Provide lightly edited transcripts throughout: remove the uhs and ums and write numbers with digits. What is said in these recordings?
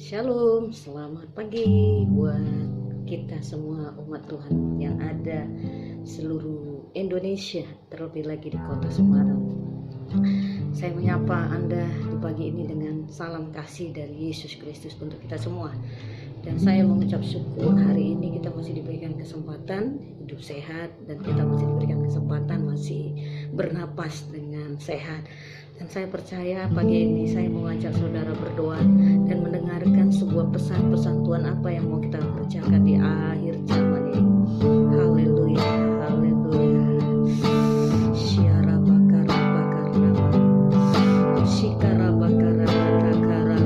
Shalom, selamat pagi buat kita semua umat Tuhan yang ada seluruh Indonesia, terlebih lagi di kota Semarang. Saya menyapa Anda di pagi ini dengan salam kasih dari Yesus Kristus untuk kita semua. Dan saya mengucap syukur hari ini kita masih diberikan kesempatan hidup sehat, dan kita masih diberikan kesempatan masih bernapas dengan sehat. Dan saya percaya pagi ini saya mau ajak saudara berdoa dan mendengarkan sebuah pesan-pesan Tuhan apa yang mau kita kerjakan di akhir zaman ini. Haleluya, haleluya. Syara bakara bakara, syikara bakara bakara.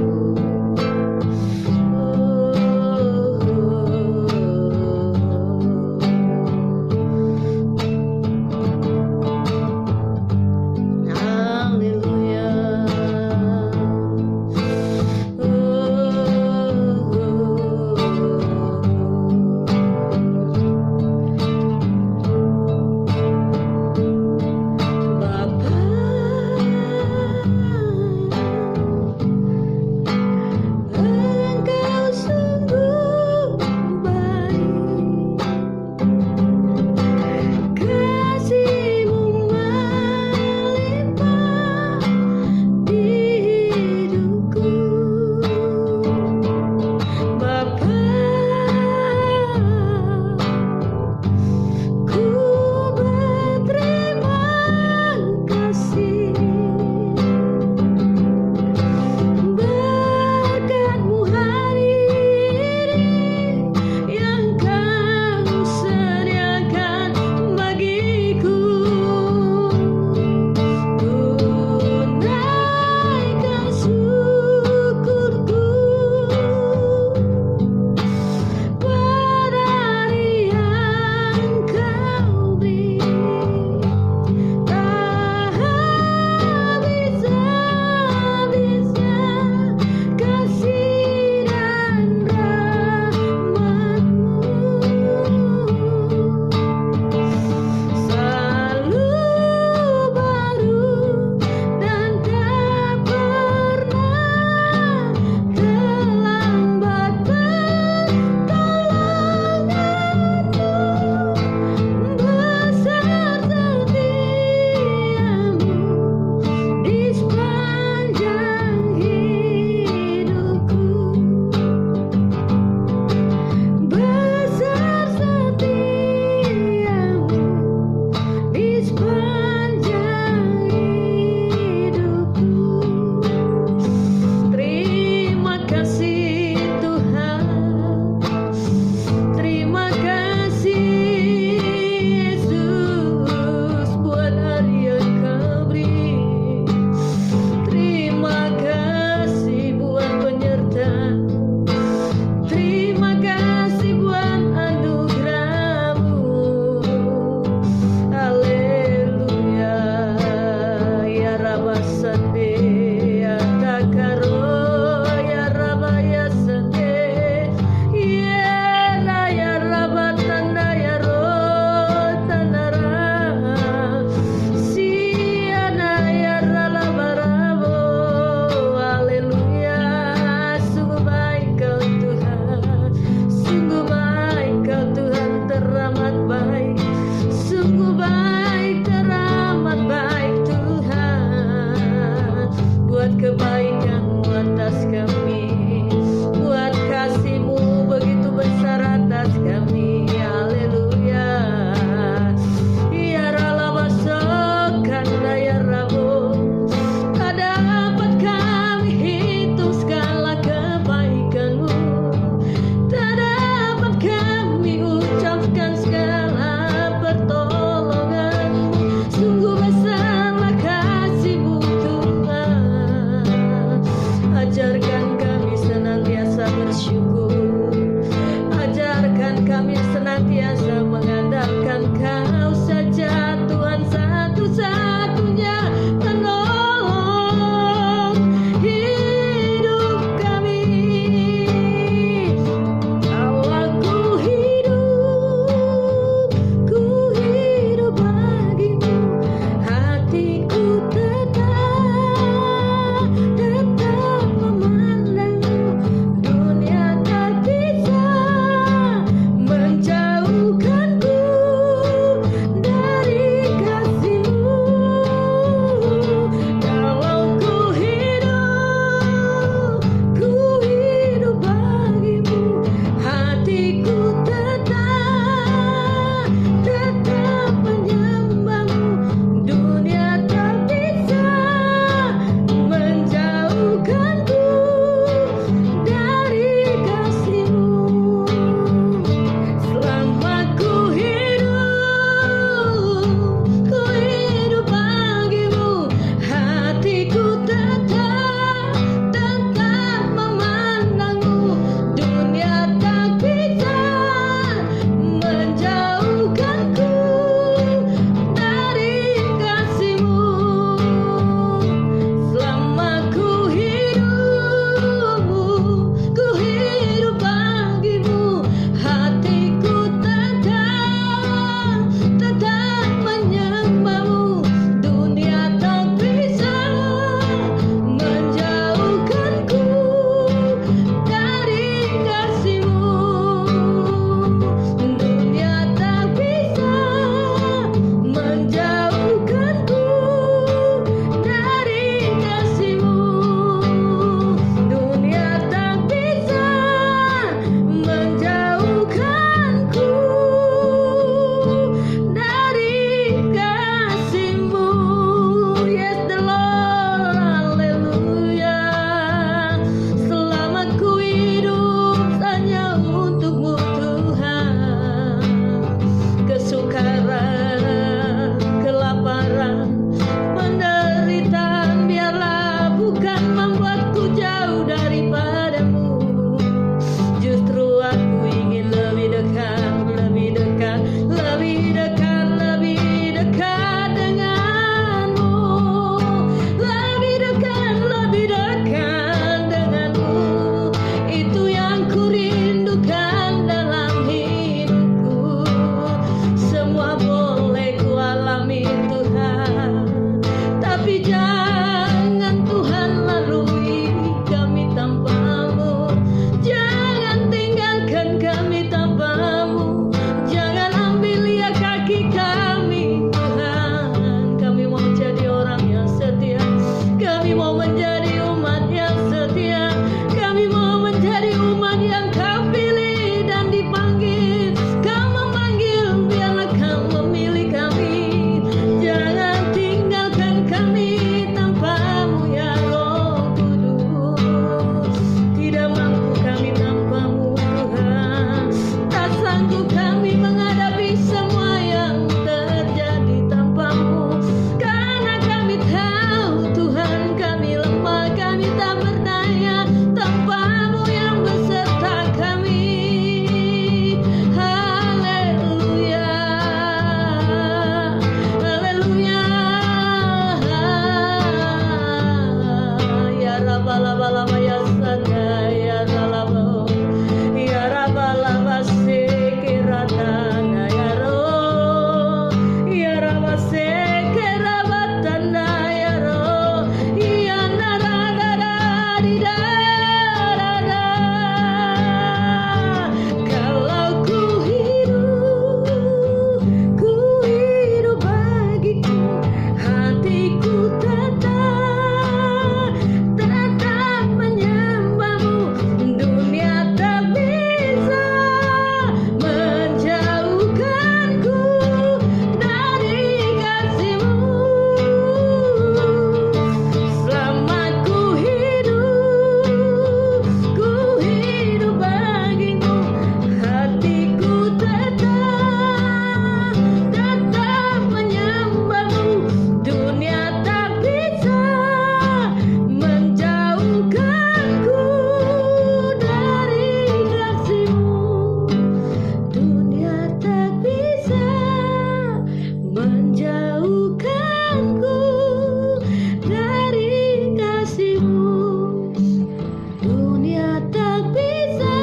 dunia tak bisa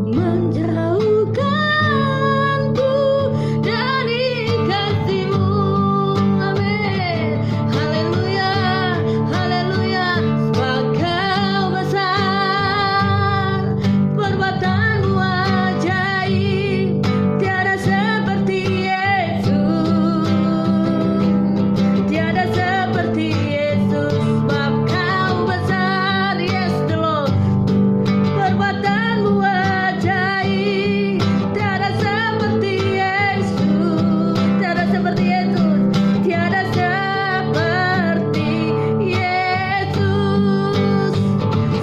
menjauhkanku dari kasih-Mu. Amin. Haleluya, haleluya. Sebab Kau besar, perbuatan-Mu ajaib, tiada seperti Yesus, tiada seperti Yesus. Sebab Kau besar, yes the Lord, perbuatan-Mu ajaib, tiada seperti Yesus, tiada seperti Yesus, tiada seperti Yesus.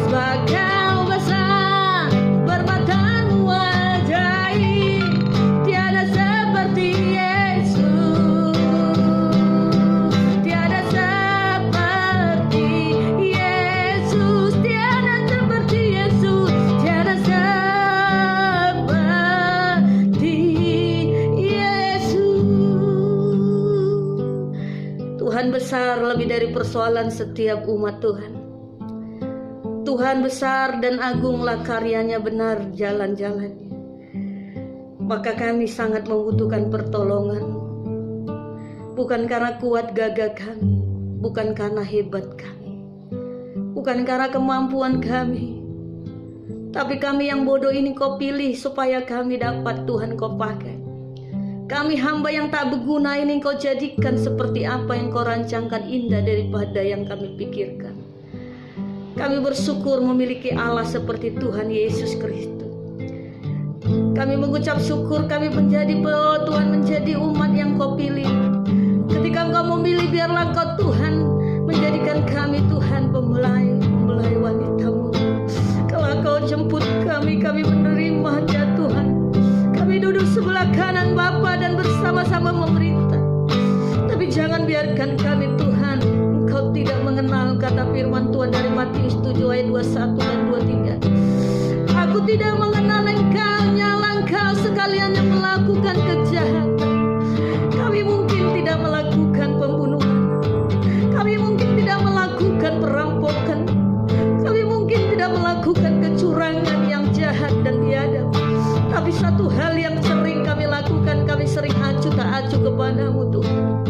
Sebab Kau besar, perbuatan-Mu ajaib, tiada seperti Yesus, tiada seperti Yesus, tiada seperti Yesus, tiada seperti Yesus. Tuhan besar lebih dari persoalan setiap umat Tuhan. Tuhan besar dan agunglah karyanya, benar jalan-jalannya. Maka kami sangat membutuhkan pertolongan-Mu. Bukan karena kuat gagah kami, bukan karena hebat kami, bukan karena kemampuan kami, tapi kami yang bodoh ini Kau pilih supaya kami dapat Tuhan Kau pakai. Kami hamba yang tak berguna ini Kau jadikan seperti apa yang Kau rancangkan, indah daripada yang kami pikirkan. Kami bersyukur memiliki Allah seperti Tuhan Yesus Kristus. Kami mengucap syukur kami menjadi Tuhan, menjadi umat yang Kau pilih. Ketika Engkau memilih, biarlah Engkau Tuhan menjadikan kami Tuhan pemulai wanita-Mu. Kalau Kau jemput kami menerima ya Tuhan. Kami duduk sebelah kanan Bapa dan bersama-sama memerintah. Tapi jangan biarkan kami Tuhan, Engkau tidak mengenal, kata firman Tuhan dari Matius 7 ayat 21 dan 23. Aku tidak mengenal Engkau, nyala Engkau sekalian yang melakukan kejahatan. Kami mungkin tidak melakukan pembunuhan, kami mungkin tidak melakukan perampokan, kami mungkin tidak melakukan kecurangan yang jahat dan biadab. Tapi satu hal yang sering kami lakukan, kami sering acuh tak acuh kepadamu Tuhan.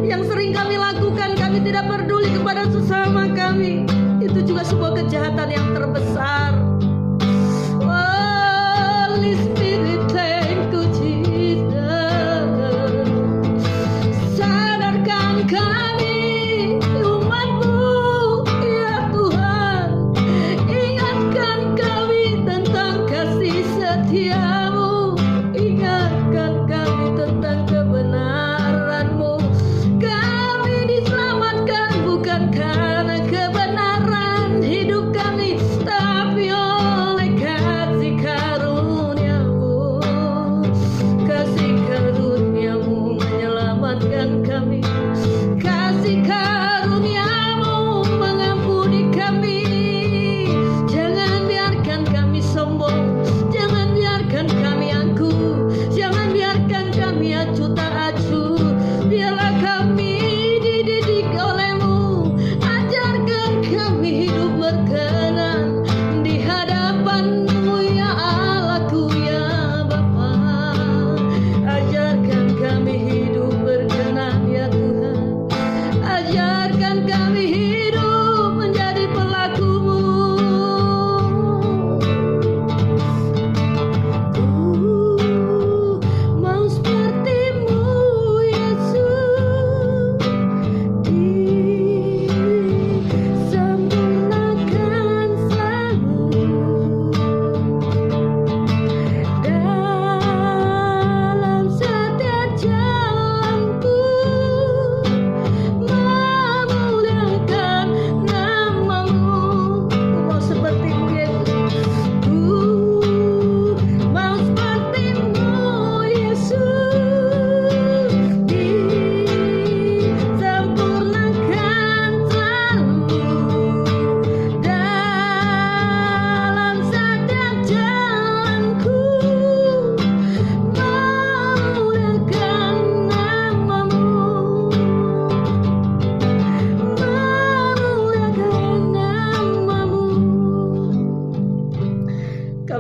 Yang sering kami lakukan, kami tidak peduli kepada sesama kami. Itu juga sebuah kejahatan yang terbesar. Holy Spirit, thank you Jesus. Sadarkan kami umat-Mu ya Tuhan. Ingatkan kami tentang kasih setia-Mu. Ingatkan kami tentang kebenaran-Mu. Kami diselamatkan bukan karena kebenaran hidup kami,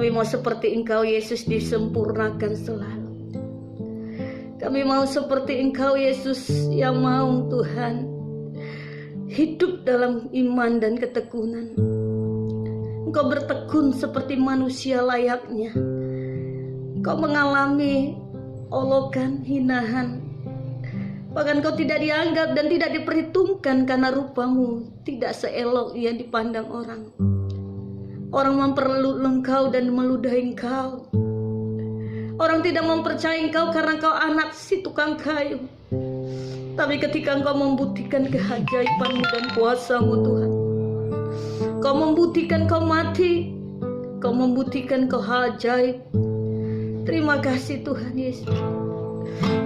Kami mau seperti Engkau Yesus, disempurnakan selalu. Kami mau seperti Engkau Yesus, yang mau Tuhan hidup dalam iman dan ketekunan. Engkau bertekun seperti manusia layaknya. Engkau mengalami olokan, hinaan. Bahkan Kau tidak dianggap dan tidak diperhitungkan karena rupamu tidak seelok yang dipandang orang. Orang memperlukan Engkau dan meludahi Engkau. Orang tidak mempercayai Engkau karena Kau anak si tukang kayu. Tapi ketika Engkau membuktikan keajaiban-Mu dan kuasa-Mu Tuhan, Kau membuktikan Kau mati, Kau membuktikan Kau ajaib. Terima kasih Tuhan Yesus.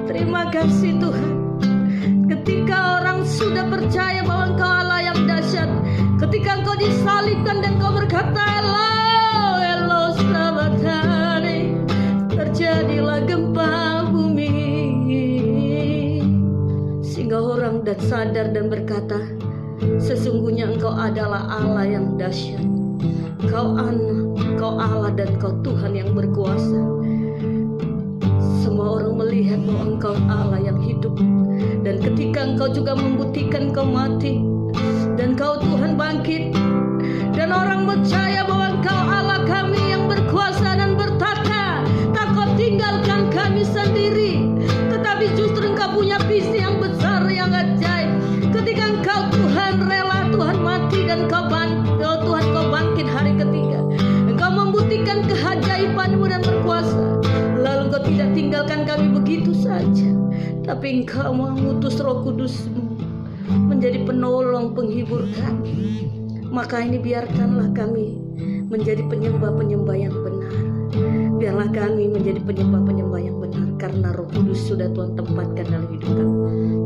Terima kasih Tuhan. Ketika orang sudah percaya bahwa Engkau Allah yang dahsyat, ketika Engkau disalibkan dan Kau berkata Elo sabatane, terjadilah gempa bumi, sehingga orang dan sadar dan berkata, sesungguhnya Engkau adalah Allah yang dahsyat. Kau anak, Kau Allah dan Kau Tuhan yang berkuasa. Semua orang melihat bahwa Engkau Allah yang hidup. Dan ketika Engkau juga membuktikan Kau mati dan Kau Tuhan bangkit, dan orang percaya bahwa Engkau Allah kami yang berkuasa dan bertata, tak Kau tinggalkan kami sendiri, tetapi justru Engkau punya visi yang besar, yang ajaib. Ketika Engkau Tuhan rela Tuhan mati dan Tuhan Kau bangkit hari ketiga, Engkau membuktikan keajaiban-Mu dan berkuasa. Lalu Engkau tidak tinggalkan kami begitu saja, tapi Engkau mengutus Roh Kudus-Mu menjadi penolong, penghibur kami. Maka ini biarkanlah kami menjadi penyembah-penyembah yang benar. Biarlah kami menjadi penyembah-penyembah yang benar, karena Roh Kudus sudah Tuhan tempatkan dalam hidup kami.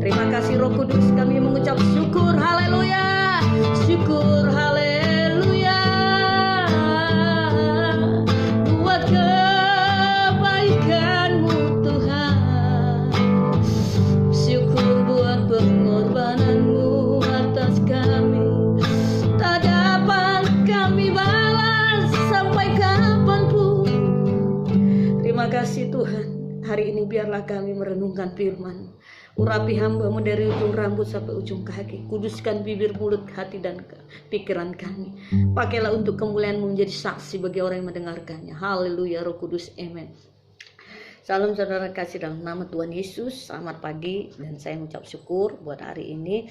Terima kasih Roh Kudus, kami mengucap syukur, haleluya. Syukur, haleluya. Buat kebaikan-Mu Tuhan. Syukur buat pengorbanan-Mu atas kami. Tak dapat kami balas sampai kapanpun. Terima kasih Tuhan. Hari ini biarlah kami merenungkan firman. Urapi hamba-Mu dari ujung rambut sampai ujung kaki. Kuduskan bibir, mulut, hati dan pikiran kami. Pakailah untuk kemuliaan-Mu menjadi saksi bagi orang yang mendengarkannya. Haleluya Roh Kudus, amen. Salam saudara kasih dalam nama Tuhan Yesus. Selamat pagi, dan saya mengucap syukur buat hari ini,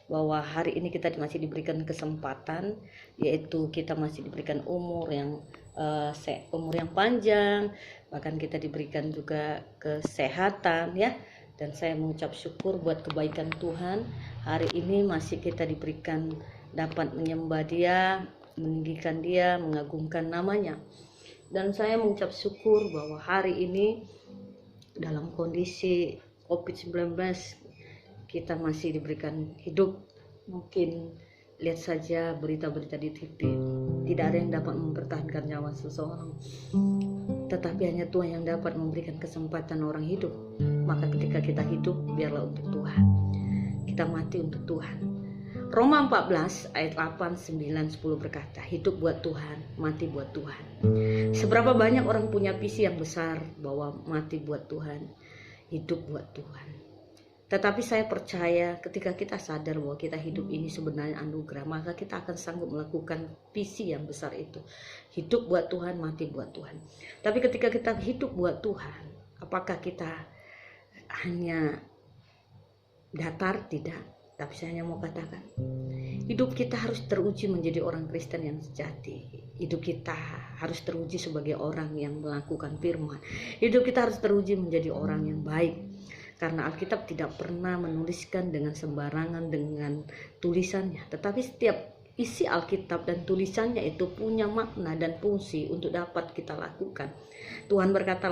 bahwa hari ini kita masih diberikan kesempatan, yaitu kita masih diberikan umur yang panjang, bahkan kita diberikan juga kesehatan ya. Dan saya mengucap syukur buat kebaikan Tuhan. Hari ini masih kita diberikan dapat menyembah Dia, meninggikan Dia, mengagungkan namanya. Dan saya mengucap syukur bahwa hari ini dalam kondisi COVID-19 kita masih diberikan hidup. Mungkin lihat saja berita-berita di TV, tidak ada yang dapat mempertahankan nyawa seseorang, tetapi hanya Tuhan yang dapat memberikan kesempatan orang hidup. Maka ketika kita hidup, biarlah untuk Tuhan, kita mati untuk Tuhan. Roma 14 ayat 8, 9, 10 berkata, hidup buat Tuhan, mati buat Tuhan. Seberapa banyak orang punya visi yang besar bahwa mati buat Tuhan, hidup buat Tuhan. Tetapi saya percaya ketika kita sadar bahwa kita hidup ini sebenarnya anugerah, maka kita akan sanggup melakukan visi yang besar itu. Hidup buat Tuhan, mati buat Tuhan. Tapi ketika kita hidup buat Tuhan, apakah kita hanya datar? Tidak. Tapi saya hanya mau katakan, hidup kita harus teruji menjadi orang Kristen yang sejati. Hidup kita harus teruji sebagai orang yang melakukan firman. Hidup kita harus teruji menjadi orang yang baik. Karena Alkitab tidak pernah menuliskan dengan sembarangan dengan tulisannya. Tetapi setiap isi Alkitab dan tulisannya itu punya makna dan fungsi untuk dapat kita lakukan. Tuhan berkata,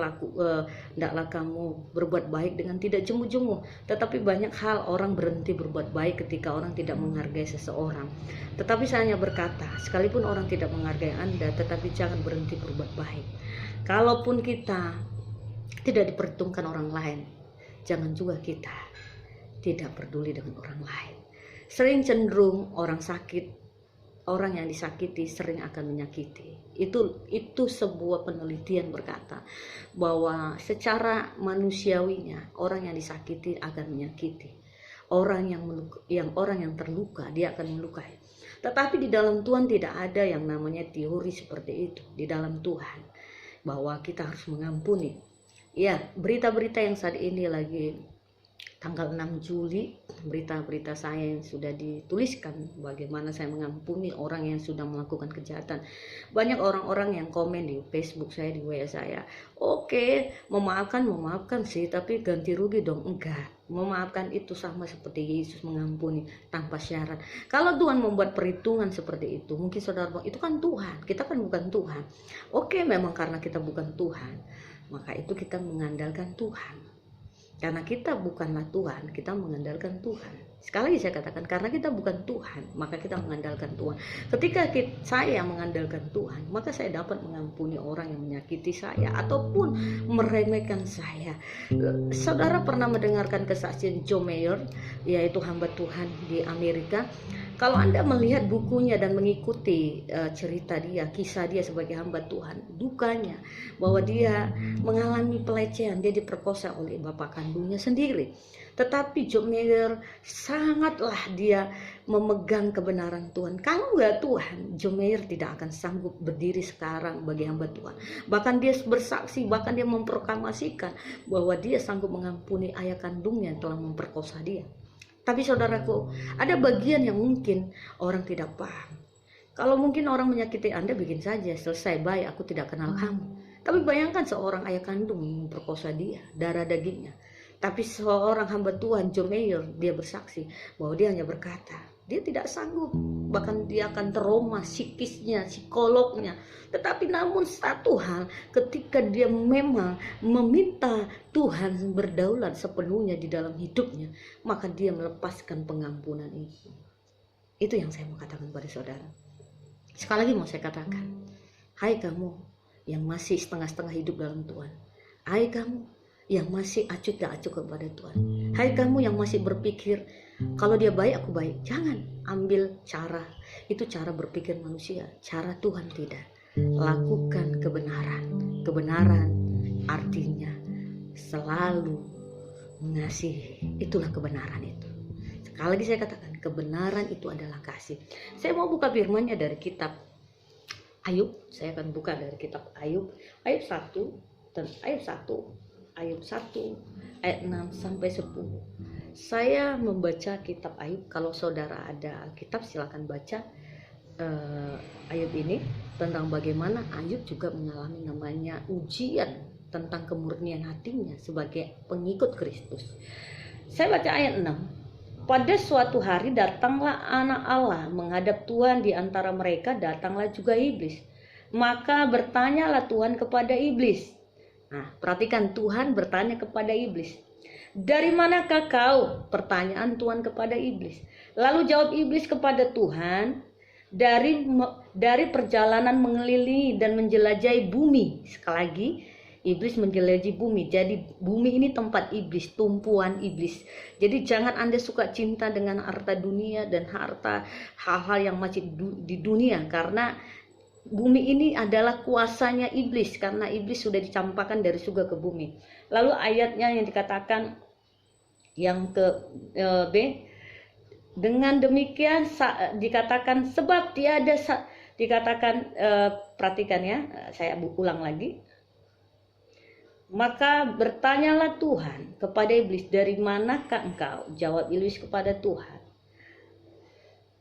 hendaklah kamu berbuat baik dengan tidak jemu-jemu. Tetapi banyak hal orang berhenti berbuat baik ketika orang tidak menghargai seseorang. Tetapi saya hanya berkata, sekalipun orang tidak menghargai Anda, tetapi jangan berhenti berbuat baik. Kalaupun kita tidak diperhitungkan orang lain, jangan juga kita tidak peduli dengan orang lain. Sering cenderung orang sakit orang yang disakiti sering akan menyakiti. Itu sebuah penelitian berkata bahwa secara manusiawinya orang yang disakiti akan menyakiti. Orang yang terluka dia akan melukai. Tetapi di dalam Tuhan tidak ada yang namanya teori seperti itu. Di dalam Tuhan bahwa kita harus mengampuni. Ya, berita-berita yang saat ini lagi tanggal 6 Juli, berita-berita saya yang sudah dituliskan bagaimana saya mengampuni orang yang sudah melakukan kejahatan. Banyak orang-orang yang komen di Facebook saya, di WA saya, oke, memaafkan sih, tapi ganti rugi dong. Enggak, memaafkan itu sama seperti Yesus mengampuni tanpa syarat. Kalau Tuhan membuat perhitungan seperti itu, mungkin saudara bilang, itu kan Tuhan, kita kan bukan Tuhan. Oke, memang karena kita bukan Tuhan, maka itu kita mengandalkan Tuhan. Karena kita bukanlah Tuhan, kita mengandalkan Tuhan. Sekali lagi saya katakan, karena kita bukan Tuhan, maka kita mengandalkan Tuhan. Ketika saya mengandalkan Tuhan, maka saya dapat mengampuni orang yang menyakiti saya ataupun meremehkan saya. Saudara pernah mendengarkan kesaksian John Mayer, yaitu hamba Tuhan di Amerika. Kalau Anda melihat bukunya dan mengikuti cerita dia, kisah dia sebagai hamba Tuhan, dukanya bahwa dia mengalami pelecehan, dia diperkosa oleh bapak kandungnya sendiri. Tetapi John Mayer sangatlah dia memegang kebenaran Tuhan. Kalau enggak Tuhan, John Mayer tidak akan sanggup berdiri sekarang bagi hamba Tuhan. Bahkan dia bersaksi, bahkan dia memproklamasikan bahwa dia sanggup mengampuni ayah kandungnya yang telah memperkosa dia. Tapi saudaraku, ada bagian yang mungkin orang tidak paham. Kalau mungkin orang menyakiti Anda, bikin saja, selesai, bye, aku tidak kenal kamu. Tapi bayangkan seorang ayah kandung memperkosa dia, darah dagingnya. Tapi seorang hamba Tuhan, John Mayer, dia bersaksi bahwa dia hanya berkata, dia tidak sanggup, bahkan dia akan trauma psikisnya, psikolognya. Tetapi namun satu hal, ketika dia memang meminta Tuhan berdaulat sepenuhnya di dalam hidupnya, maka dia melepaskan pengampunan itu. Itu yang saya mau katakan pada saudara. Sekali lagi mau saya katakan, hai kamu yang masih setengah-setengah hidup dalam Tuhan, hai kamu yang masih acuh tak acuh kepada Tuhan, hai kamu yang masih berpikir kalau dia baik aku baik, jangan ambil cara itu, cara berpikir manusia, cara Tuhan tidak. Lakukan kebenaran. Kebenaran artinya selalu mengasihi, itulah kebenaran itu. Sekali lagi saya katakan, kebenaran itu adalah kasih. Saya mau buka firman-Nya dari kitab Ayub. Saya akan buka dari kitab Ayub, Ayub 1 dan Ayub 1 ayat 6 sampai 10. Saya membaca kitab Ayub. Kalau saudara ada Alkitab silakan baca Ayub ini, tentang bagaimana Ayub juga mengalami namanya ujian tentang kemurnian hatinya sebagai pengikut Kristus. Saya baca ayat 6. Pada suatu hari datanglah anak Allah menghadap Tuhan, di antara mereka datanglah juga iblis. Maka bertanyalah Tuhan kepada iblis. Nah, perhatikan, Tuhan bertanya kepada iblis, dari manakah kau? Pertanyaan Tuhan kepada iblis. Lalu jawab iblis kepada Tuhan, dari perjalanan mengelilingi dan menjelajahi bumi. Sekali lagi, iblis menjelajahi bumi. Jadi bumi ini tempat iblis, tumpuan iblis. Jadi jangan Anda suka cinta dengan harta dunia dan harta hal-hal yang masih di dunia, karena bumi ini adalah kuasanya iblis, karena iblis sudah dicampakkan dari surga ke bumi. Lalu ayatnya yang dikatakan yang ke B, dengan demikian dikatakan sebab tiada dikatakan, perhatikan ya, saya ulang lagi. Maka bertanyalah Tuhan kepada iblis, dari manakah engkau? Jawab iblis kepada Tuhan.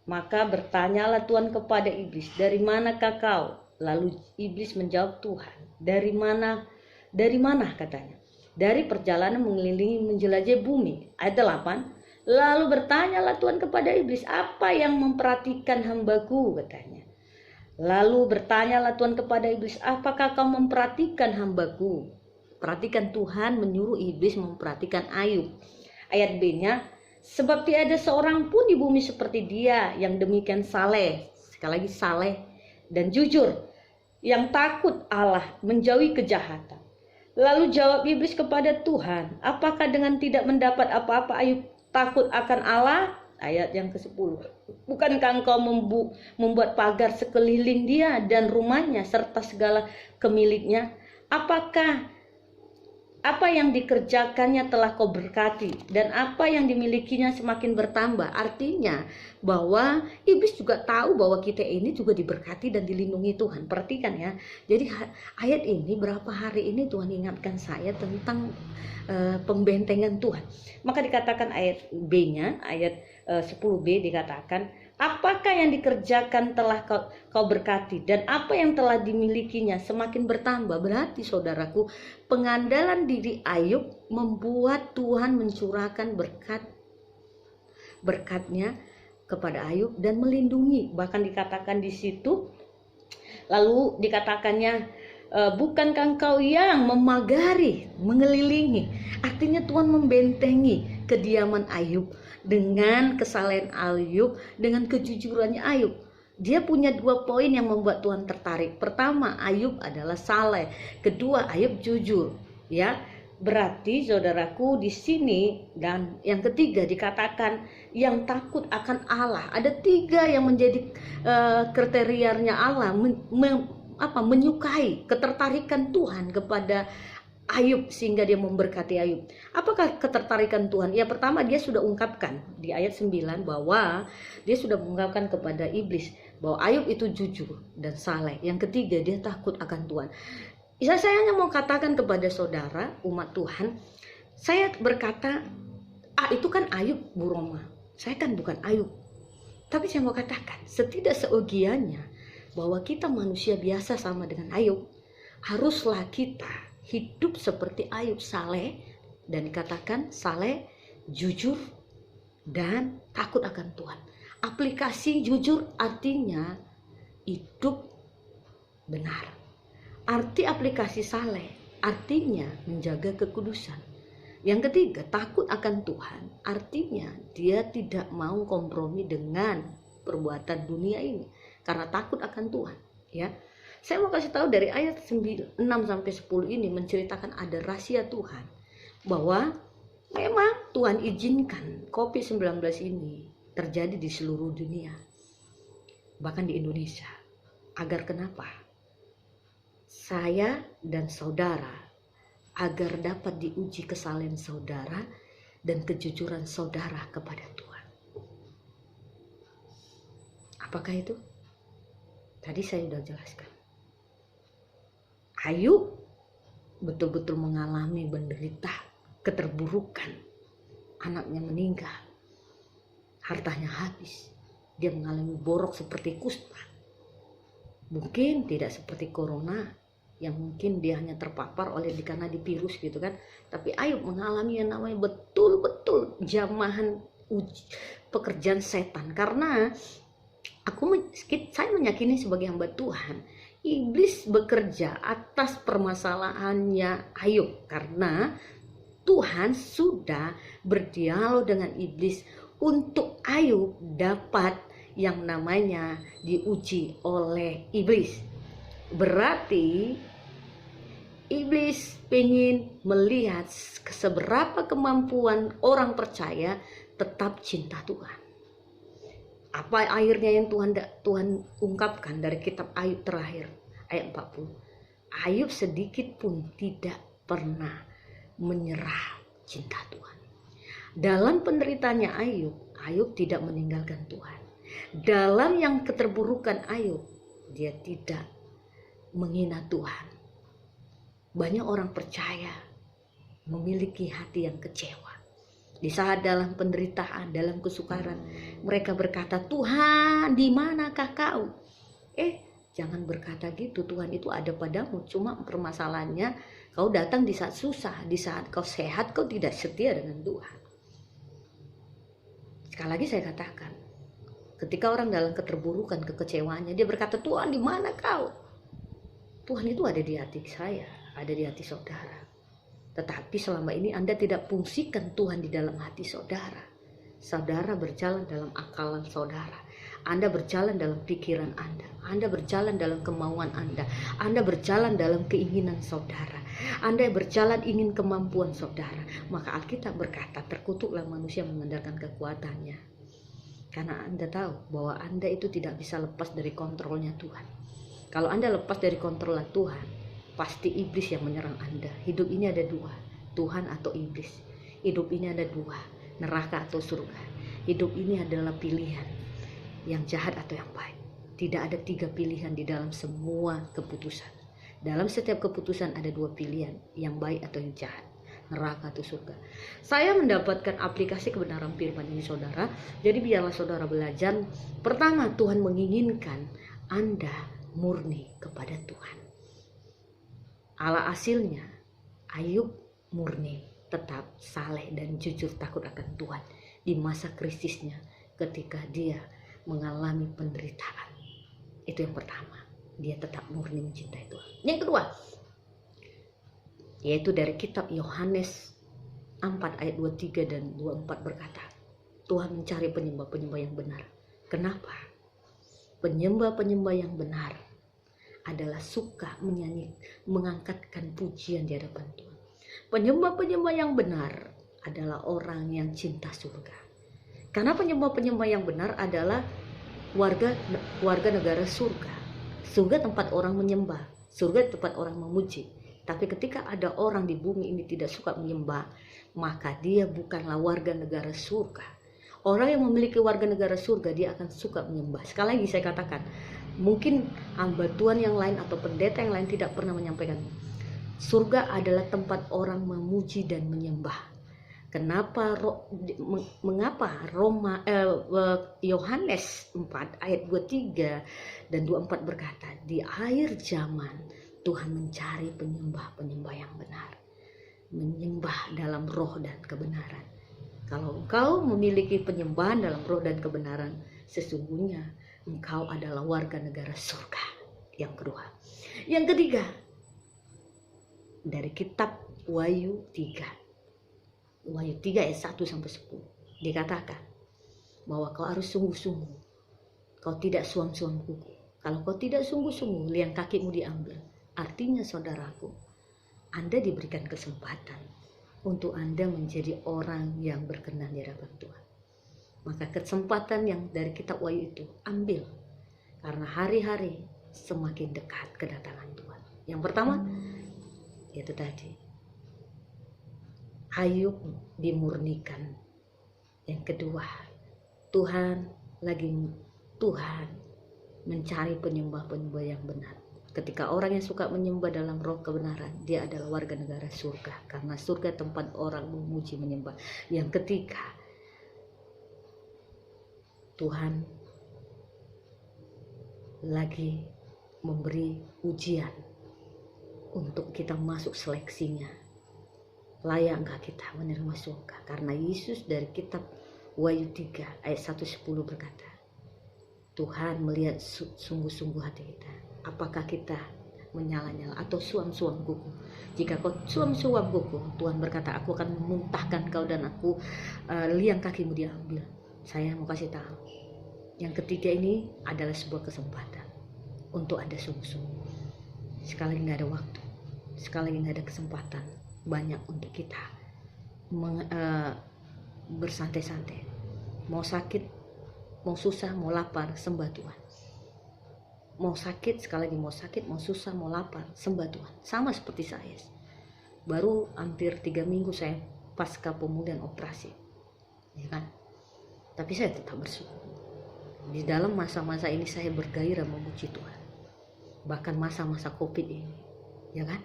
Maka bertanyalah Tuhan kepada iblis, dari manakah kau? Lalu iblis menjawab Tuhan, dari mana katanya? Dari perjalanan mengelilingi menjelajahi bumi. Ayat 8. Lalu bertanyalah Tuhan kepada iblis, apa yang memperhatikan hambaku, katanya. Lalu bertanyalah Tuhan kepada iblis, apakah kau memperhatikan hambaku? Perhatikan, Tuhan menyuruh iblis memperhatikan Ayub. Ayat B-nya, sebab tiada seorang pun di bumi seperti dia yang demikian saleh. Sekali lagi, saleh dan jujur, yang takut Allah, menjauhi kejahatan. Lalu jawab iblis kepada Tuhan, apakah dengan tidak mendapat apa-apa Ayub takut akan Allah? ayat yang ke-10. Bukankah engkau membuat pagar sekeliling dia dan rumahnya serta segala kemiliknya? Apakah apa yang dikerjakannya telah kau berkati, dan apa yang dimilikinya semakin bertambah? Artinya bahwa iblis juga tahu bahwa kita ini juga diberkati dan dilindungi Tuhan. Perhatikan ya. Jadi ayat ini berapa hari ini Tuhan ingatkan saya tentang pembentengan Tuhan. Maka dikatakan ayat B-nya, ayat 10b dikatakan, apakah yang dikerjakan telah kau berkati, dan apa yang telah dimilikinya semakin bertambah. Berarti saudaraku, pengandalan diri Ayub membuat Tuhan mencurahkan berkatnya kepada Ayub dan melindungi. Bahkan dikatakan di situ, lalu dikatakannya, bukankah engkau yang memagari, mengelilingi. Artinya Tuhan membentengi kediaman Ayub dengan kesalehan Ayub, dengan kejujurannya Ayub. Dia punya 2 poin yang membuat Tuhan tertarik. Pertama, Ayub adalah saleh. Kedua, Ayub jujur. Ya, berarti saudaraku di sini, dan yang ketiga dikatakan yang takut akan Allah. Ada 3 yang menjadi kriterianya Allah, menyukai ketertarikan Tuhan kepada Ayub sehingga dia memberkati Ayub. Apakah ketertarikan Tuhan? Ya, pertama dia sudah ungkapkan di ayat 9 bahwa dia sudah mengungkapkan kepada iblis bahwa Ayub itu jujur dan saleh. Yang ketiga, dia takut akan Tuhan. Saya hanya mau katakan kepada saudara umat Tuhan, saya berkata, itu kan Ayub, Bu Roma. Saya kan bukan Ayub. Tapi saya mau katakan, setidak-seogianya bahwa kita manusia biasa sama dengan Ayub, haruslah kita hidup seperti Ayub, saleh, dan dikatakan saleh, jujur, dan takut akan Tuhan. Aplikasi jujur artinya hidup benar. Arti aplikasi saleh artinya menjaga kekudusan. Yang ketiga, takut akan Tuhan artinya dia tidak mau kompromi dengan perbuatan dunia ini karena takut akan Tuhan, ya. Saya mau kasih tahu dari ayat 6 sampai 10 ini menceritakan ada rahasia Tuhan bahwa memang Tuhan izinkan COVID-19 ini terjadi di seluruh dunia, bahkan di Indonesia. Agar kenapa? Saya dan saudara agar dapat diuji kesalehan saudara dan kejujuran saudara kepada Tuhan. Apakah itu? Tadi saya sudah jelaskan. Ayub betul-betul mengalami menderita keterburukan. Anaknya meninggal, hartanya habis, dia mengalami borok seperti kusta. Mungkin tidak seperti corona yang mungkin dia hanya terpapar oleh karena di virus gitu kan. Tapi Ayub mengalami yang namanya betul-betul jamahan pekerjaan setan. Karena saya meyakini sebagai hamba Tuhan, iblis bekerja atas permasalahannya Ayub karena Tuhan sudah berdialog dengan iblis untuk Ayub dapat yang namanya diuji oleh iblis. Berarti iblis ingin melihat seberapa kemampuan orang percaya tetap cinta Tuhan. Apa akhirnya yang Tuhan ungkapkan dari kitab Ayub terakhir ayat 40. Ayub sedikit pun tidak pernah menyerah cinta Tuhan. Dalam penderitaannya Ayub tidak meninggalkan Tuhan. Dalam yang keterburukan Ayub, dia tidak menghina Tuhan. Banyak orang percaya memiliki hati yang kecewa. Di saat dalam penderitaan, dalam kesukaran, mereka berkata, Tuhan, di manakah kau? Jangan berkata gitu, Tuhan itu ada padamu. Cuma permasalahannya, kau datang di saat susah, di saat kau sehat, kau tidak setia dengan Tuhan. Sekali lagi saya katakan, ketika orang dalam keterburukan, kekecewaannya, dia berkata, Tuhan, di mana kau? Tuhan itu ada di hati saya, ada di hati saudara. Tetapi selama ini Anda tidak fungsikan Tuhan di dalam hati saudara. Saudara berjalan dalam akalan saudara. Anda berjalan dalam pikiran Anda. Anda berjalan dalam kemauan Anda. Anda berjalan dalam keinginan saudara. Anda berjalan ingin kemampuan saudara. Maka Alkitab berkata, terkutuklah manusia mengandalkan kekuatannya. Karena Anda tahu bahwa Anda itu tidak bisa lepas dari kontrolnya Tuhan. Kalau Anda lepas dari kontrol Tuhan, pasti iblis yang menyerang Anda. Hidup ini ada dua, Tuhan atau iblis. Hidup ini ada dua, neraka atau surga. Hidup ini adalah pilihan, yang jahat atau yang baik. Tidak ada 3 pilihan di dalam semua keputusan. Dalam setiap keputusan ada 2 pilihan, yang baik atau yang jahat, neraka atau surga. Saya mendapatkan aplikasi kebenaran firman ini saudara. Jadi biarlah saudara belajar. Pertama, Tuhan menginginkan Anda murni kepada Tuhan. Allah hasilnya Ayub murni, tetap saleh dan jujur takut akan Tuhan di masa krisisnya ketika dia mengalami penderitaan. Itu yang pertama, dia tetap murni mencintai Tuhan. Yang kedua, yaitu dari kitab Yohanes 4 ayat 23 dan 24 berkata, Tuhan mencari penyembah-penyembah yang benar. Kenapa? Penyembah-penyembah yang benar adalah suka menyanyi, mengangkatkan pujian di hadapan Tuhan. Penyembah-penyembah yang benar adalah orang yang cinta surga. Karena penyembah-penyembah yang benar adalah warga negara surga. Surga tempat orang menyembah, surga tempat orang memuji. Tapi ketika ada orang di bumi ini tidak suka menyembah, maka dia bukanlah warga negara surga. Orang yang memiliki warga negara surga, dia akan suka menyembah. Sekali lagi saya katakan, mungkin hamba Tuhan yang lain atau pendeta yang lain tidak pernah menyampaikan, surga adalah tempat orang memuji dan menyembah. Mengapa Yohanes 4 ayat 23 dan 24 berkata, di akhir zaman Tuhan mencari penyembah-penyembah yang benar, menyembah dalam roh dan kebenaran. Kalau engkau memiliki penyembahan dalam roh dan kebenaran, sesungguhnya engkau adalah warga negara surga. Yang kedua. Yang ketiga, dari kitab Wahyu 3. Wahyu 3 ayat 1 sampai 10. Dikatakan bahwa kau harus sungguh-sungguh. Kau tidak suam-suam kuku. Kalau kau tidak sungguh-sungguh, liang kakimu diambil. Artinya saudaraku, Anda diberikan kesempatan untuk Anda menjadi orang yang berkenan di hadapan Tuhan. Maka kesempatan yang dari kitab Wahyu itu ambil. Karena hari-hari semakin dekat kedatangan Tuhan. Yang pertama, yaitu tadi, Ayub dimurnikan. Yang kedua, Tuhan mencari penyembah-penyembah yang benar. Ketika orang yang suka menyembah dalam roh kebenaran, dia adalah warga negara surga. Karena surga tempat orang memuji menyembah. Yang ketiga, Tuhan lagi memberi ujian untuk kita masuk seleksinya. Layak enggak kita menerima surga? Karena Yesus dari kitab Wahyu 3 ayat 1-10 berkata, Tuhan melihat sungguh-sungguh hati kita. Apakah kita menyala-nyala atau suam-suam kuku? Jika kau suam-suam kuku, Tuhan berkata, aku akan memuntahkan kau dan aku liang kakimu diambil. Saya mau kasih tahu, yang ketiga ini adalah sebuah kesempatan untuk Anda sungguh-sungguh. Sekali lagi nggak ada waktu, sekali lagi nggak ada kesempatan banyak untuk kita bersantai-santai. Mau sakit, mau susah, mau lapar, sembah Tuhan. Mau sakit, sekali lagi mau sakit, mau susah, mau lapar, sembah Tuhan. Sama seperti saya. Baru hampir 3 minggu saya pasca pemulihan operasi, ya kan? Tapi saya tetap bersyukur. Di dalam masa-masa ini saya bergairah memuji Tuhan. Bahkan masa-masa COVID ini, ya kan?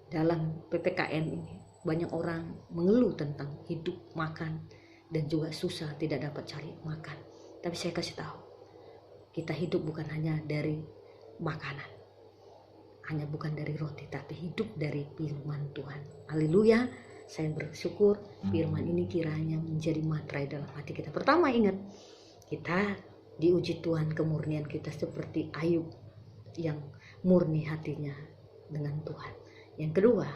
Dalam PPKN ini banyak orang mengeluh tentang hidup, makan, dan juga susah tidak dapat cari makan. Tapi saya kasih tahu, kita hidup bukan hanya dari makanan, hanya bukan dari roti, tapi hidup dari firman Tuhan. Haleluya. Saya bersyukur firman ini kiranya menjadi materai dalam hati kita. Pertama, ingat, kita diuji Tuhan kemurnian kita seperti Ayub yang murni hatinya dengan Tuhan. Yang kedua,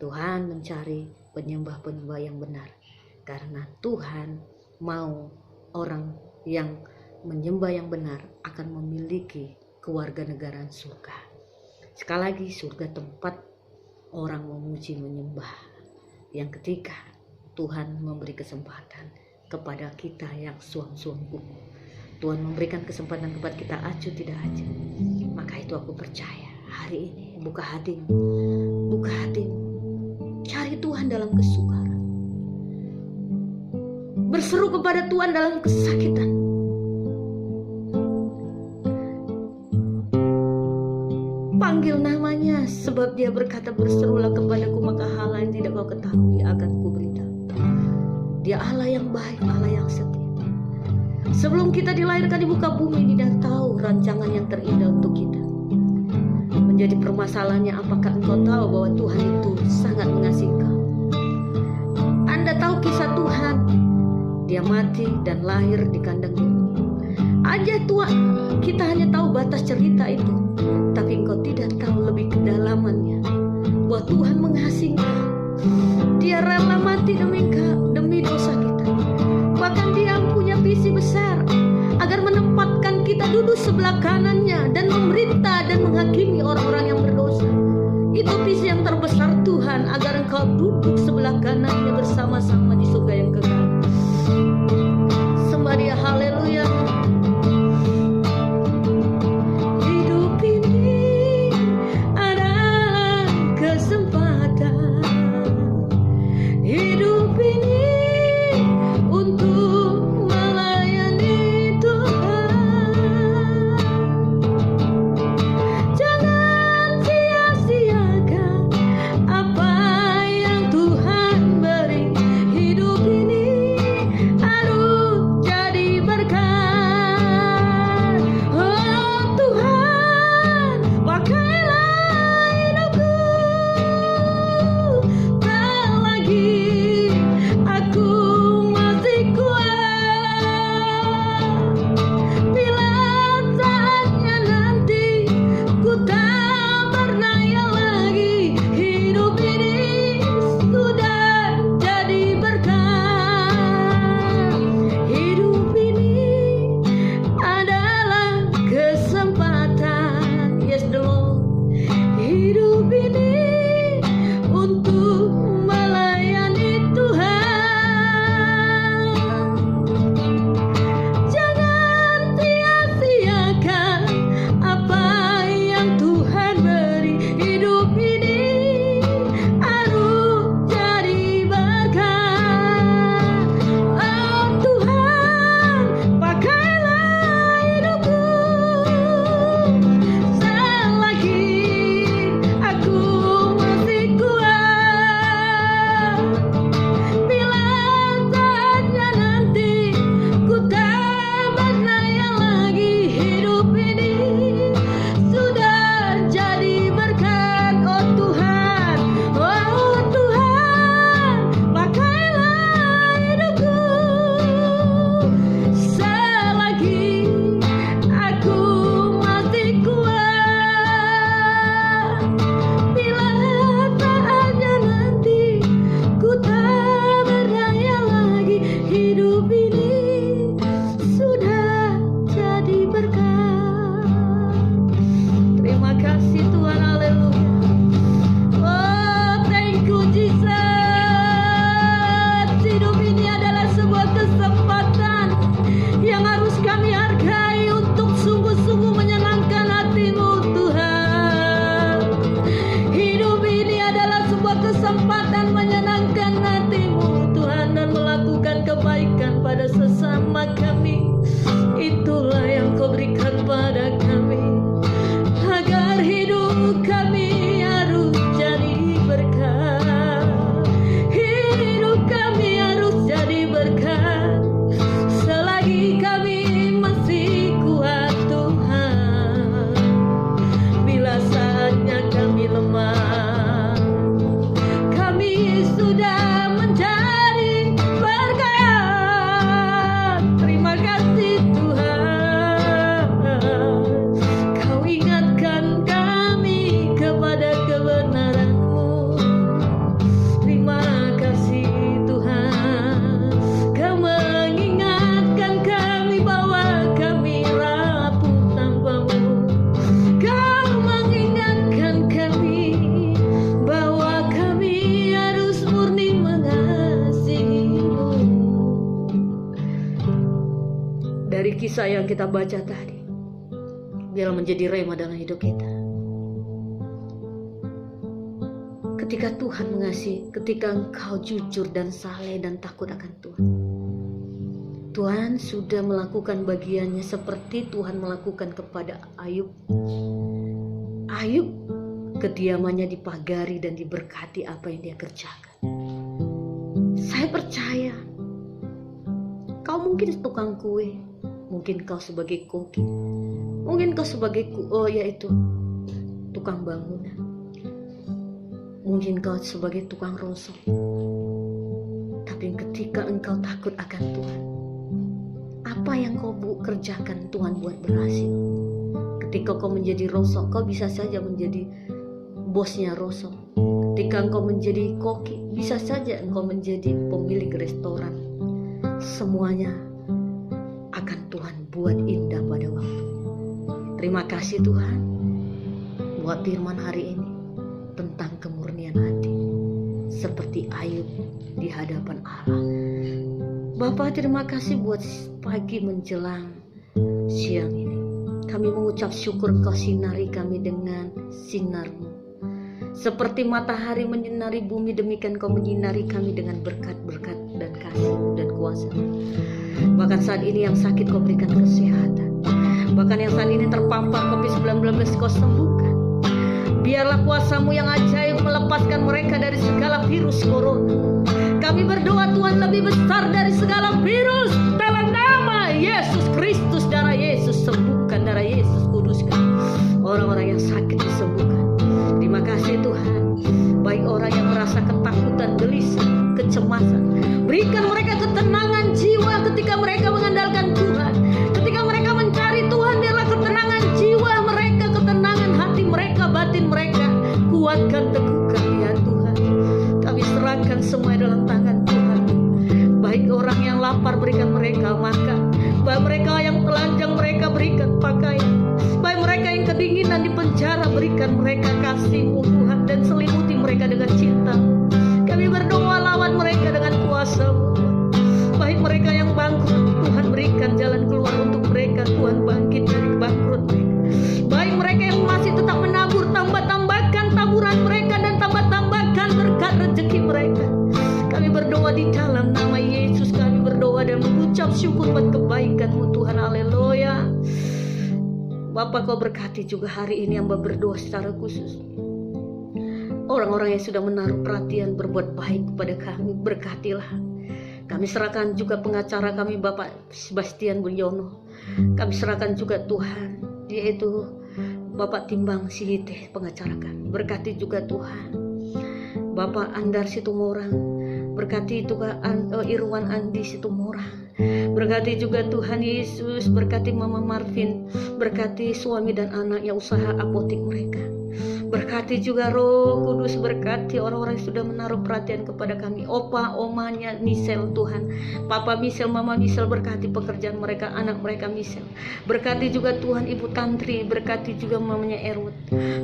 Tuhan mencari penyembah-penyembah yang benar. Karena Tuhan mau orang yang menyembah yang benar akan memiliki kewarganegaraan surga. Sekali lagi, surga tempat orang memuji menyembah. Yang ketiga, Tuhan memberi kesempatan kepada kita yang suam-suam buku. Tuhan memberikan kesempatan kepada kita acuh tidak acuh. Maka itu aku percaya hari ini buka hatimu, cari Tuhan dalam kesukaran, berseru kepada Tuhan dalam kesakitan. Panggil namanya, sebab Dia berkata, berserulah kepadaku maka hal yang tidak kau ketahui akan kuberitahu. Dia Allah yang baik, Allah yang setia. Sebelum kita dilahirkan di muka bumi, Dia tahu rancangan yang terindah untuk kita. Menjadi permasalahannya, apakah engkau tahu bahwa Tuhan itu sangat mengasihi kau? Anda tahu kisah Tuhan, Dia mati dan lahir di kandang bumi. Aja Tuhan, kita hanya tahu batas cerita itu, tapi engkau tidak tahu lebih kedalamannya, bahwa Tuhan mengasihi engkau. Dia rela mati demi dosa kita. Bahkan Dia punya visi besar agar menempatkan kita duduk sebelah kanannya dan memerintah dan menghakimi orang-orang yang berdosa. Itu visi yang terbesar Tuhan, agar engkau duduk sebelah kanannya bersama-sama di surga yang kekal. Sembah Dia, haleluya. Hidup ini adalah kesempatan. Hidup ini untuk melayani Tuhan. Jangan sia-siakan apa yang Tuhan beri. Hidup ini harus jadi berkat. Oh Tuhan, pakailah hidupku. Tak lagi aku masih kuat. Bila saatnya nanti ku tak berdaya lagi, hidup ini sudah jadi berkat. Hidup ini adalah kesempatan. Yes the Lord. Hidup ini untuk melayani Tuhan. Jangan sia-siakan apa yang Tuhan beri. Hidup ini harus jadi berkat. Oh Tuhan, pakailah hidupku. Selagi aku kisah yang kita baca tadi, biar menjadi rema dalam hidup kita. Ketika Tuhan mengasihi, ketika engkau jujur dan saleh dan takut akan Tuhan, Tuhan sudah melakukan bagiannya seperti Tuhan melakukan kepada Ayub. Ayub kediamannya dipagari dan diberkati apa yang dia kerjakan. Saya percaya kau mungkin tukang kue, mungkin kau sebagai koki, mungkin kau sebagai yaitu tukang bangunan, mungkin kau sebagai tukang rosok. Tapi ketika engkau takut akan Tuhan, apa yang kau kerjakan Tuhan buat berhasil. Ketika kau menjadi rosok, kau bisa saja menjadi bosnya rosok. Ketika engkau menjadi koki, bisa saja engkau menjadi pemilik restoran. Semuanya akan Tuhan buat indah pada waktu. Terima kasih Tuhan buat firman hari ini tentang kemurnian hati, seperti Ayub di hadapan Allah. Bapa, terima kasih buat pagi menjelang siang ini. Kami mengucap syukur Kau sinari kami dengan sinar-Mu. Seperti matahari menyinari bumi, demikian Kau menyinari kami dengan berkat-berkat dan kasih-Mu dan kuasa-Mu. Bahkan saat ini yang sakit Kau berikan kesehatan. Bahkan yang saat ini terpampar COVID-19 Kau sembuhkan. Biarlah kuasa-Mu yang ajaib melepaskan mereka dari segala virus corona. Kami berdoa Tuhan lebih besar dari segala virus. Dalam nama Yesus Kristus, darah Yesus sembuhkan, darah Yesus kuduskan. Orang-orang yang sakit disembuhkan. Terima kasih Tuhan. Baik orang yang merasa ketakutan, gelisah, kecemasan, berikan mereka ketenangan jiwa ketika mereka mengandalkan Tuhan. Ketika mereka mencari Tuhan, biarlah ketenangan jiwa mereka, ketenangan hati mereka, batin mereka. Kuatkan, teguhkan ya Tuhan. Kami serahkan semua dalam tangan Tuhan. Baik orang yang lapar, berikan mereka makan. Baik mereka yang telanjang, mereka berikan pakaian. Baik mereka yang kedinginan di penjara, berikan mereka kasih-Mu Tuhan, dan selimuti mereka dengan cinta. Kami berdoa lawan mereka dengan kuasa-Mu Tuhan. Baik mereka yang bangkrut, Tuhan berikan jalan keluar untuk mereka. Tuhan bangkit dari bangkrut mereka. Baik mereka yang masih tetap menabur, tambah-tambahkan taburan mereka dan tambah-tambahkan berkat rezeki mereka. Kami berdoa di dalam nama Yesus. Kami berdoa dan mengucap syukur buat kebaikan-Mu Tuhan. Haleluya. Bapak, Kau berkati juga hari ini yang berdoa secara khusus. Orang-orang yang sudah menaruh perhatian berbuat baik kepada kami, berkatilah. Kami serahkan juga pengacara kami Bapak Sebastian Bulyono. Kami serahkan juga Tuhan, yaitu Bapak Timbang Sihite, pengacara kami. Berkati juga Tuhan Bapak Andar Situmorang. Berkati juga Irwan Andi Situmorang. Berkati juga Tuhan Yesus. Berkati Mama Marvin. Berkati suami dan anaknya, usaha apotik mereka. Berkati juga Roh Kudus. Berkati orang-orang yang sudah menaruh perhatian kepada kami. Opa, omanya Michelle Tuhan. Papa Michelle, Mama Michelle, berkati pekerjaan mereka, anak mereka Michelle. Berkati juga Tuhan Ibu Tantri. Berkati juga mamanya Erwin.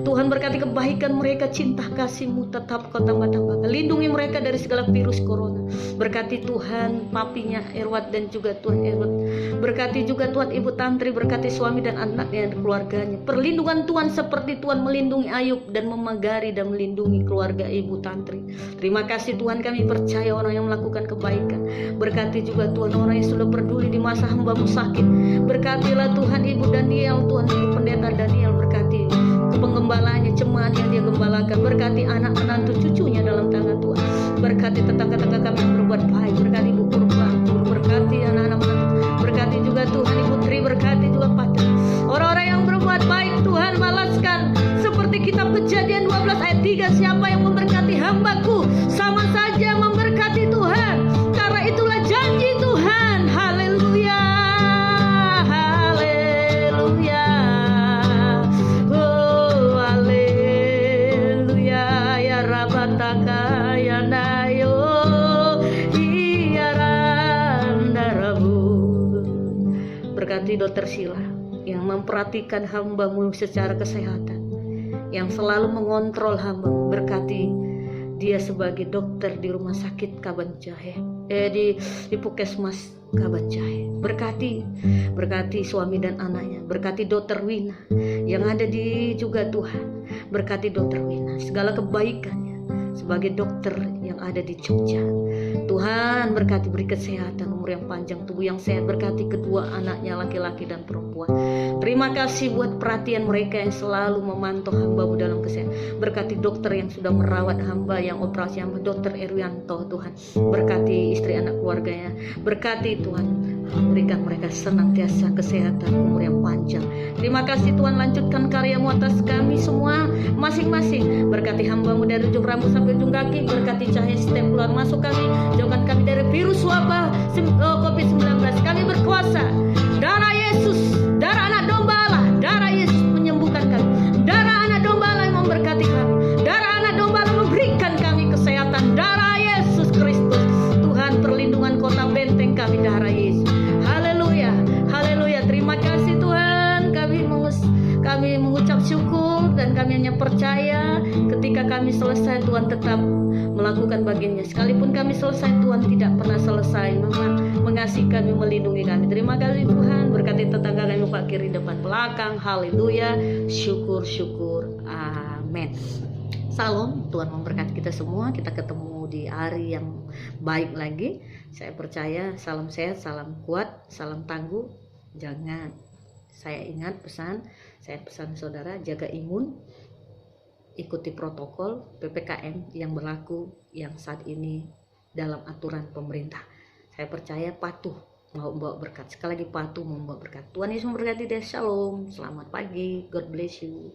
Tuhan berkati kebaikan mereka, cinta kasih-Mu tetap Kau tambah-tambah. Lindungi mereka dari segala virus corona. Berkati Tuhan papinya Erwin dan juga Tuhan Erwin. Berkati juga Tuhan Ibu Tantri. Berkati suami dan anaknya dan keluarganya. Perlindungan Tuhan seperti Tuhan melindungi Ayub dan memagari dan melindungi keluarga Ibu Tantri. Terima kasih Tuhan, kami percaya orang yang melakukan kebaikan. Berkati juga Tuhan orang yang sudah peduli di masa hamba-Mu sakit. Berkatilah Tuhan Ibu Daniel, Tuhan Ibu Pendeta Daniel. Berkati penggembalanya, jemaat yang Dia gembalakan. Berkati anak-anak dan cucunya dalam tangan Tuhan. Berkati tetangga-tetangga kami yang berbuat baik. Berkati Ibu Purba, berkati anak-anak menantu. Berkati juga Tuhan Ibu Tri, berkati juga Pacar. Orang-orang yang berbuat baik Tuhan balaskan. Seperti kitab Kejadian 12 ayat 3, siapa yang memberkati hamba-Ku sama saja memberkati Tuhan. Karena itulah janji Tuhan. Haleluya. Haleluya. Oh haleluya. Ya Rabataka ya nayo hiarandarabu. Berkati Dokter Sila yang memperhatikan hamba-Mu secara kesehatan, yang selalu mengontrol hamba. Berkati dia sebagai dokter di rumah sakit Kabanjahe, di Puskesmas Kabanjahe. Berkati suami dan anaknya, berkati Dokter Wina yang ada di juga Tuhan, berkati Dokter Wina segala kebaikannya sebagai dokter yang ada di Jogja. Tuhan berkati, beri kesehatan, umur yang panjang, tubuh yang sehat, berkati kedua anaknya laki-laki dan perempuan. Terima kasih buat perhatian mereka yang selalu memantau hamba-Mu dalam kesehatan. Berkati dokter yang sudah merawat hamba yang operasi, hamba Dokter Erwianto. Tuhan berkati istri anak keluarganya, berkati Tuhan, berikan mereka senantiasa kesehatan, umur yang panjang. Terima kasih Tuhan, lanjutkan karya-Mu atas kami semua masing-masing. Berkati hamba-Mu dari ujung rambut sampai ujung kaki, berkati cahaya setiap keluar masuk kami, jauhkan kami dari virus wabah COVID-19. Kami berkuasa, darah Yesus, darah anak domba Allah, darah Yesus menyembuhkan kami, darah anak domba Allah yang memberkati kami, darah anak domba Allah memberikan kami kesehatan, darah Yesus Kristus. Tuhan, perlindungan kota benteng kami, darah Yesus. Haleluya, haleluya. Terima kasih Tuhan, kami mengucap syukur dan kami hanya percaya ketika kami selesai Tuhan tetap melakukan bagiannya. Sekalipun kami selesai, Tuhan tidak pernah selesai mengasihi kami, melindungi kami. Terima kasih Tuhan, berkati tetangga kami, Pak kiri, depan, belakang. Haleluya, syukur, amin. Salam, Tuhan memberkati kita semua. Kita ketemu di hari yang baik lagi. Saya percaya, salam sehat, salam kuat, salam tangguh. Jangan, saya pesan saudara, jaga imun, ikuti protokol PPKM yang berlaku yang saat ini dalam aturan pemerintah. Saya percaya patuh membawa berkat. Sekali lagi, patuh membawa berkat. Tuhan Yesus memberkati. Shalom, selamat pagi, God bless you.